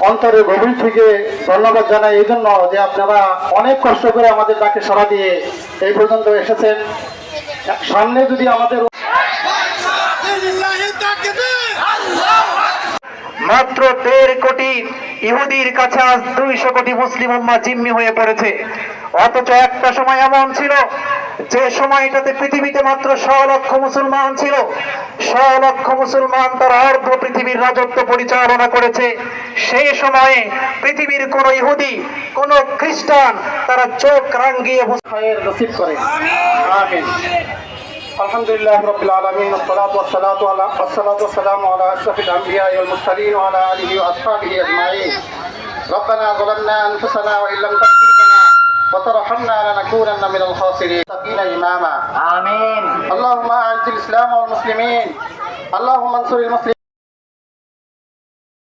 অন্তরে গভীর থেকে ধন্যবাদ জানাই এই জন্য যে আপনারা অনেক কষ্ট করে আমাদের ডাকে সাড়া দিয়ে এই পর্যন্ত এসেছেন। সামনে যদি আমাদের মাত্র 1.5 কোটি ইহুদির কাছে আজ 200 কোটি মুসলিম উম্মাহ জিম্মি হয়ে পড়েছে। অথচ একটা সময় এমন ছিল যে সময়টাতে পৃথিবীতে মাত্র 100 লক্ষ মুসলমান ছিল। 100 লক্ষ মুসলমান তার অর্ধ পৃথিবীর রাজত্ব পরিচালনা করেছে। সেই সময়ে পৃথিবীর কোন ইহুদি, কোন খ্রিস্টান তারা চোখ রাঙিয়ে খায়ের নসিব করে। আমিন। আলহামদুলিল্লাহ রাব্বিল আলামিন, والصلاة والسلام على أشرف الأنبياء والمرسلين وعلى آله وأصحابه أجمعين. ربنا ظلمنا أنفسنا وإن لم تغفر لنا وترحمنا لنكونن من الخاسرين. تقينا إماما. آمين. اللهم أعز الإسلام والمسلمين. اللهم انصر المسلمين.